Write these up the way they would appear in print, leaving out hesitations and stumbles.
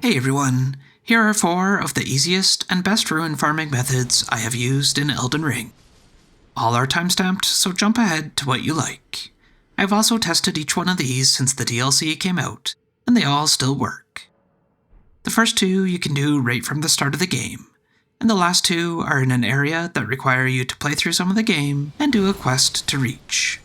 Hey everyone, here are 4 of the easiest and best rune farming methods I have used in Elden Ring. All are timestamped, so jump ahead to what you like. I've also tested each one of these since the DLC came out, and they all still work. The first 2 you can do right from the start of the game, and the last 2 are in an area that require you to play through some of the game and do a quest to reach.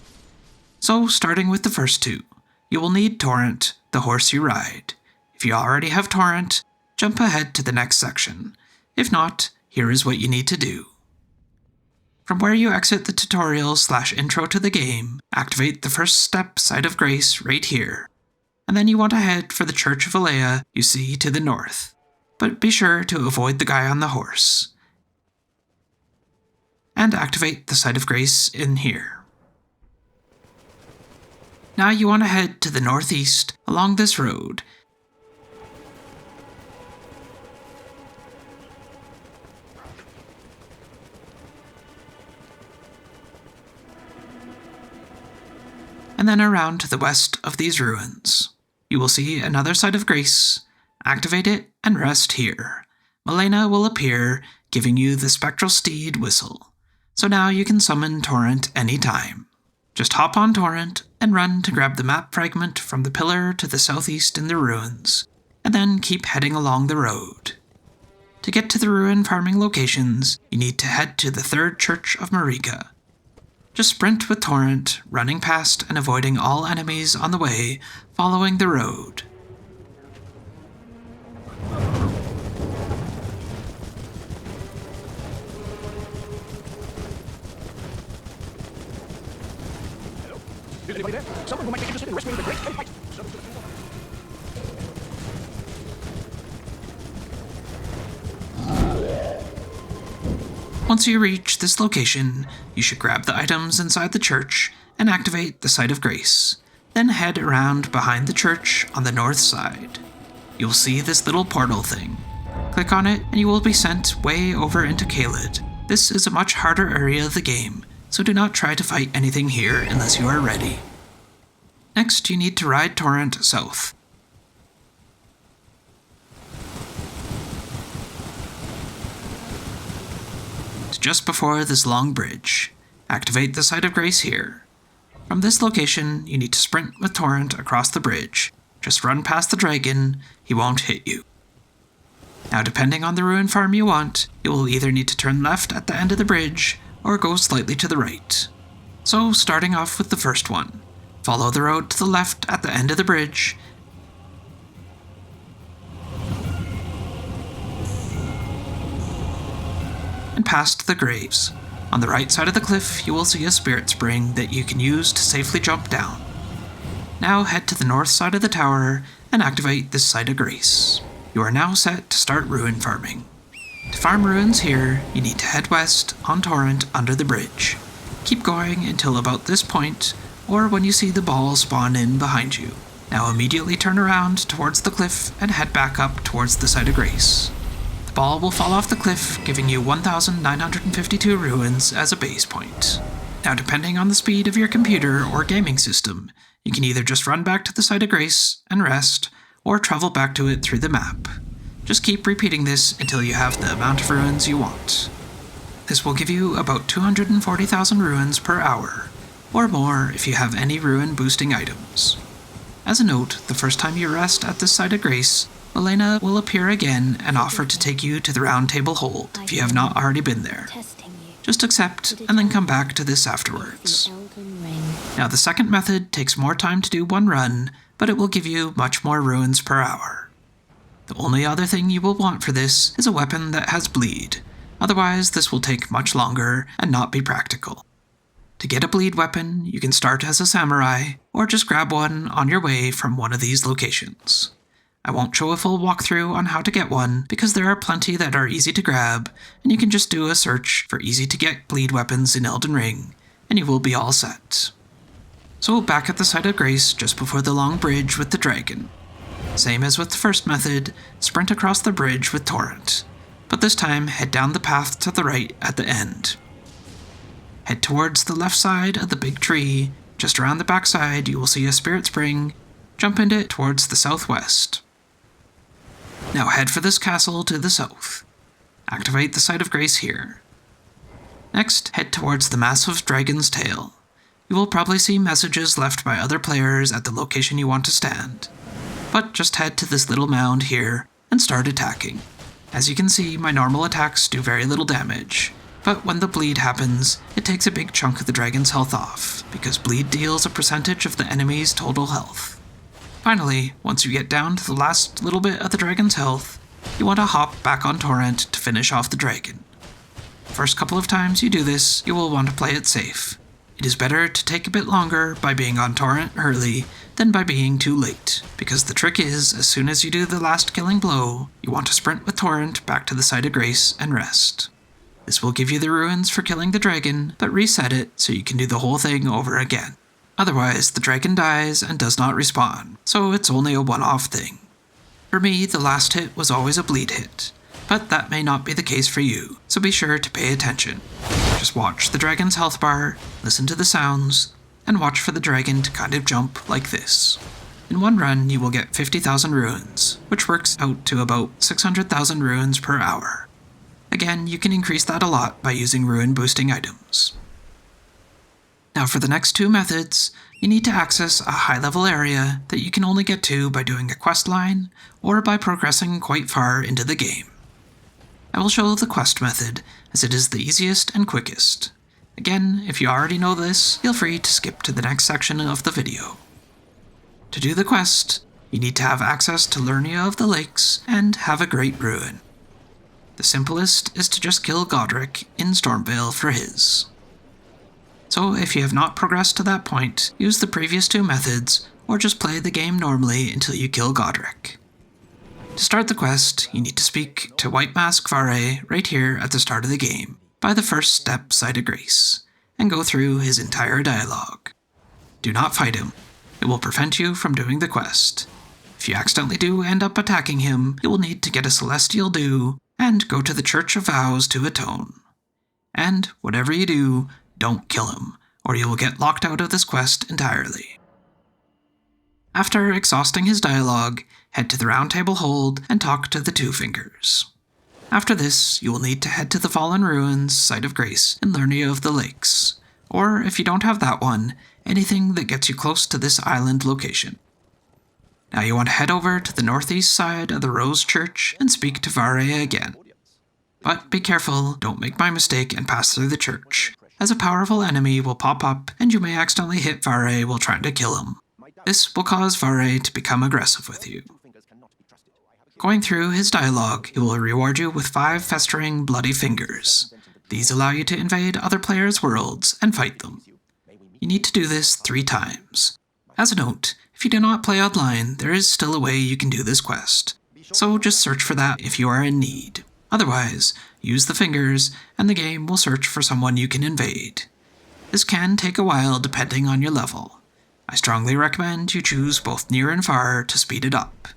So starting with the first 2, you will need Torrent, the horse you ride. If you already have Torrent, jump ahead to the next section. If not, here is what you need to do. From where you exit the tutorial/intro to the game, activate the first step Site of Grace right here. And then you want to head for the Church of Inhibition you see to the north. But be sure to avoid the guy on the horse. And activate the Site of Grace in here. Now you want to head to the northeast along this road. And then around to the west of these ruins. You will see another Site of Grace. Activate it and rest here. Lenne will appear, giving you the spectral steed whistle. So now you can summon Torrent anytime. Just hop on Torrent and run to grab the map fragment from the pillar to the southeast in the ruins, and then keep heading along the road. To get to the ruin farming locations, you need to head to the 3rd Church of Inhibition. Just sprint with Torrent, running past and avoiding all enemies on the way, following the road. Anybody there? Someone who might be interested in rescuing the great fight. Once you reach this location, you should grab the items inside the church and activate the Site of Grace. Then head around behind the church on the north side. You'll see this little portal thing. Click on it and you will be sent way over into Caelid. This is a much harder area of the game, so do not try to fight anything here unless you are ready. Next, you need to ride Torrent south. To just before this long bridge. Activate the Site of Grace here. From this location, you need to sprint with Torrent across the bridge. Just run past the dragon, he won't hit you. Now depending on the ruin farm you want, you will either need to turn left at the end of the bridge, or go slightly to the right. So starting off with the first one, follow the road to the left at the end of the bridge, and past the graves. On the right side of the cliff, you will see a spirit spring that you can use to safely jump down. Now head to the north side of the tower and activate this Site of Grace. You are now set to start ruin farming. To farm ruins here, you need to head west on Torrent under the bridge. Keep going until about this point, or when you see the ball spawn in behind you. Now immediately turn around towards the cliff and head back up towards the Site of Grace. The ball will fall off the cliff, giving you 1,952 ruins as a base point. Now depending on the speed of your computer or gaming system, you can either just run back to the Site of Grace and rest, or travel back to it through the map. Just keep repeating this until you have the amount of ruins you want. This will give you about 240,000 ruins per hour, or more if you have any ruin boosting items. As a note, the first time you rest at this Site of Grace, Lenne will appear again and offer to take you to the Round Table Hold if you have not already been there. Just accept and then come back to this afterwards. Now the second method takes more time to do one run, but it will give you much more ruins per hour. The only other thing you will want for this is a weapon that has bleed, otherwise this will take much longer and not be practical. To get a bleed weapon, you can start as a samurai, or just grab one on your way from one of these locations. I won't show a full walkthrough on how to get one, because there are plenty that are easy to grab, and you can just do a search for easy to get bleed weapons in Elden Ring, and you will be all set. So back at the Site of Grace just before the long bridge with the dragon. Same as with the first method, sprint across the bridge with Torrent, but this time head down the path to the right at the end. Head towards the left side of the big tree. Just around the backside you will see a spirit spring. Jump into it towards the southwest. Now head for this castle to the south. Activate the Site of Grace here. Next, head towards the massive dragon's tail. You will probably see messages left by other players at the location you want to stand. But just head to this little mound here and start attacking. As you can see, my normal attacks do very little damage, but when the bleed happens, it takes a big chunk of the dragon's health off, because bleed deals a percentage of the enemy's total health. Finally, once you get down to the last little bit of the dragon's health, you want to hop back on Torrent to finish off the dragon. First couple of times you do this, you will want to play it safe. It is better to take a bit longer by being on Torrent early than by being too late, because the trick is, as soon as you do the last killing blow, you want to sprint with Torrent back to the Site of Grace and rest. This will give you the runes for killing the dragon, but reset it so you can do the whole thing over again. Otherwise, the dragon dies and does not respawn, so it's only a one-off thing. For me, the last hit was always a bleed hit, but that may not be the case for you, so be sure to pay attention. Just watch the dragon's health bar, listen to the sounds, and watch for the dragon to kind of jump like this. In one run, you will get 50,000 runes, which works out to about 600,000 runes per hour. Again, you can increase that a lot by using rune boosting items. Now for the next two methods, you need to access a high-level area that you can only get to by doing a quest line or by progressing quite far into the game. I will show the quest method, as it is the easiest and quickest. Again, if you already know this, feel free to skip to the next section of the video. To do the quest, you need to have access to Lenne of the Lakes and have a great rune. The simplest is to just kill Godric in Stormveil for his. So if you have not progressed to that point, use the previous two methods, or just play the game normally until you kill Godric. To start the quest, you need to speak to White Mask Varre right here at the start of the game, by the first step Site of Grace, and go through his entire dialogue. Do not fight him. It will prevent you from doing the quest. If you accidentally do end up attacking him, you will need to get a Celestial Dew and go to the Church of Vows to atone. And whatever you do, don't kill him, or you will get locked out of this quest entirely. After exhausting his dialogue, head to the Round Table Hold and talk to the Two Fingers. After this, you will need to head to the Fallen Ruins Site of Grace in Lenne of the Lakes, or if you don't have that one, anything that gets you close to this island location. Now you want to head over to the northeast side of the Rose Church and speak to Varre again. But be careful, don't make my mistake and pass through the church, as a powerful enemy will pop up and you may accidentally hit Varre while trying to kill him. This will cause Varre to become aggressive with you. Going through his dialogue, he will reward you with 5 festering bloody fingers. These allow you to invade other players' worlds and fight them. You need to do this 3 times. As a note, if you do not play online, there is still a way you can do this quest, so just search for that if you are in need. Otherwise, use the fingers, and the game will search for someone you can invade. This can take a while depending on your level. I strongly recommend you choose both near and far to speed it up.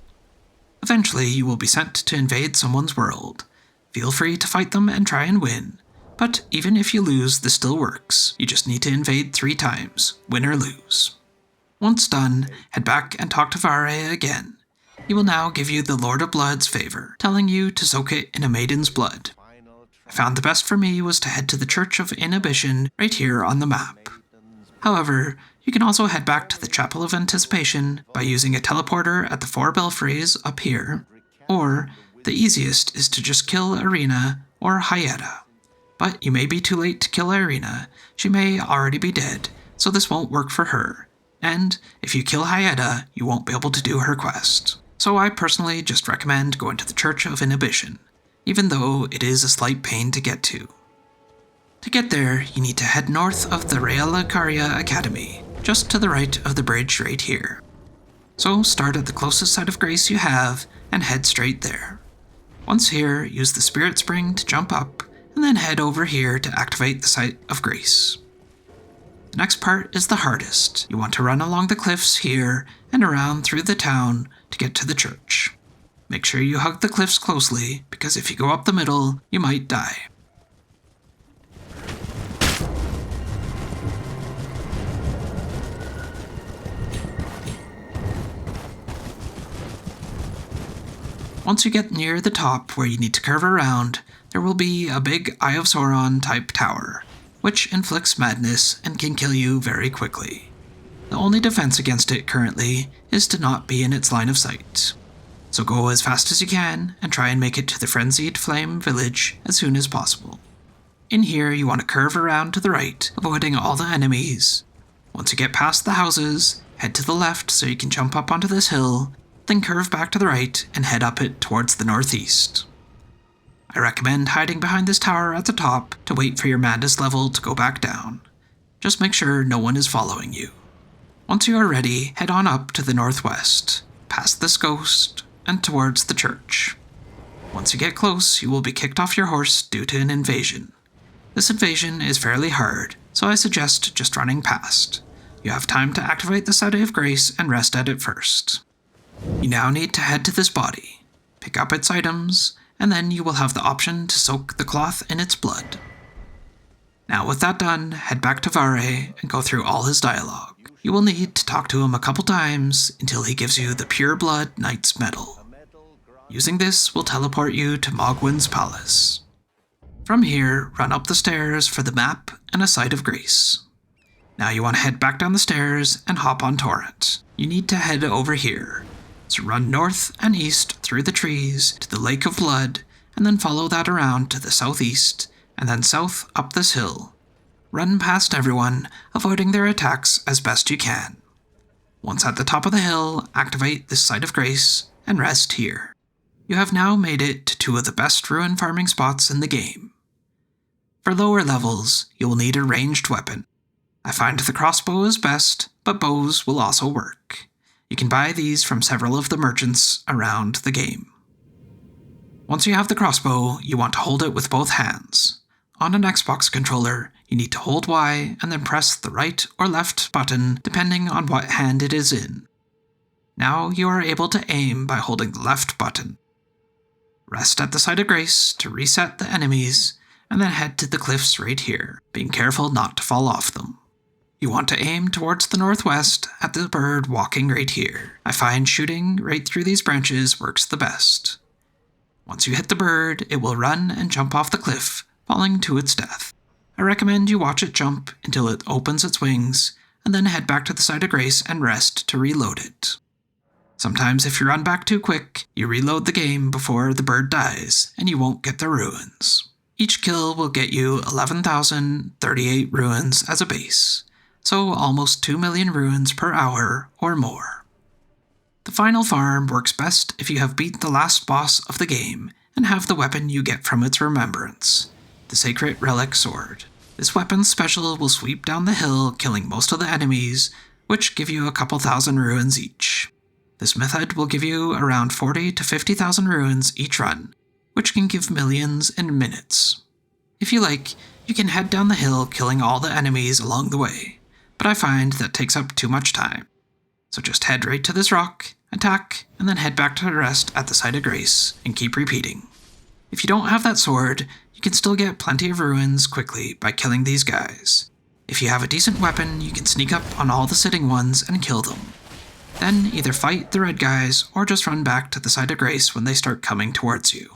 Eventually, you will be sent to invade someone's world. Feel free to fight them and try and win, but even if you lose, this still works. You just need to invade 3 times, win or lose. Once done, head back and talk to Varre again. He will now give you the Lord of Blood's favor, telling you to soak it in a maiden's blood. I found the best for me was to head to the Church of Inhibition right here on the map. However, you can also head back to the Chapel of Anticipation by using a teleporter at the 4 belfries up here, or the easiest is to just kill Irina or Hyetta. But you may be too late to kill Irina, she may already be dead, so this won't work for her, and if you kill Hyetta, you won't be able to do her quest. So I personally just recommend going to the Church of Inhibition, even though it is a slight pain to get to. To get there, you need to head north of the Realikaria Academy, just to the right of the bridge right here. So start at the closest Site of Grace you have, and head straight there. Once here, use the Spirit Spring to jump up, and then head over here to activate the Site of Grace. The next part is the hardest. You want to run along the cliffs here, and around through the town to get to the church. Make sure you hug the cliffs closely, because if you go up the middle, you might die. Once you get near the top where you need to curve around, there will be a big Eye of Sauron type tower, which inflicts madness and can kill you very quickly. The only defense against it currently is to not be in its line of sight. So go as fast as you can and try and make it to the Frenzied Flame village as soon as possible. In here you want to curve around to the right, avoiding all the enemies. Once you get past the houses, head to the left so you can jump up onto this hill, then curve back to the right and head up it towards the northeast. I recommend hiding behind this tower at the top to wait for your madness level to go back down. Just make sure no one is following you. Once you are ready, head on up to the northwest, past this ghost, and towards the church. Once you get close, you will be kicked off your horse due to an invasion. This invasion is fairly hard, so I suggest just running past. You have time to activate the Side of Grace and rest at it first. You now need to head to this body, pick up its items, and then you will have the option to soak the cloth in its blood. Now with that done, head back to Varre and go through all his dialogue. You will need to talk to him a couple times until he gives you the Pure Blood Knight's Medal. Using this will teleport you to Mohg's palace. From here, run up the stairs for the map and a Side of Grace. Now you want to head back down the stairs and hop on Torrent. You need to head over here. So run north and east through the trees to the Lake of Blood, and then follow that around to the southeast, and then south up this hill. Run past everyone, avoiding their attacks as best you can. Once at the top of the hill, activate this Side of Grace and rest here. You have now made it to two of the best rune farming spots in the game. For lower levels, you will need a ranged weapon. I find the crossbow is best, but bows will also work. You can buy these from several of the merchants around the game. Once you have the crossbow, you want to hold it with both hands. On an Xbox controller, you need to hold Y and then press the right or left button depending on what hand it is in. Now you are able to aim by holding the left button. Rest at the Side of Grace to reset the enemies, and then head to the cliffs right here, being careful not to fall off them. You want to aim towards the northwest at the bird walking right here. I find shooting right through these branches works the best. Once you hit the bird, it will run and jump off the cliff, falling to its death. I recommend you watch it jump until it opens its wings, and then head back to the Side of Grace and rest to reload it. Sometimes if you run back too quick, you reload the game before the bird dies, and you won't get the ruins. Each kill will get you 11,038 ruins as a base, so almost 2 million ruins per hour or more. The final farm works best if you have beat the last boss of the game and have the weapon you get from its remembrance, the Sacred Relic Sword. This weapon's special will sweep down the hill, killing most of the enemies, which give you a couple thousand ruins each. This method will give you around 40 to 50,000 ruins each run, which can give millions in minutes. If you like, you can head down the hill killing all the enemies along the way, but I find that takes up too much time. So just head right to this rock, attack, and then head back to the rest at the Side of Grace, and keep repeating. If you don't have that sword, you can still get plenty of ruins quickly by killing these guys. If you have a decent weapon, you can sneak up on all the sitting ones and kill them. Then either fight the red guys or just run back to the Side of Grace when they start coming towards you.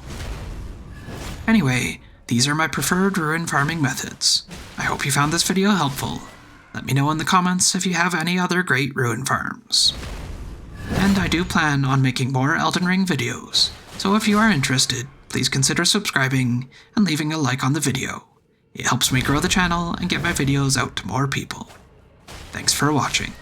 Anyway, these are my preferred rune farming methods. I hope you found this video helpful. Let me know in the comments if you have any other great rune farms. And I do plan on making more Elden Ring videos, so if you are interested, please consider subscribing and leaving a like on the video. It helps me grow the channel and get my videos out to more people. Thanks for watching.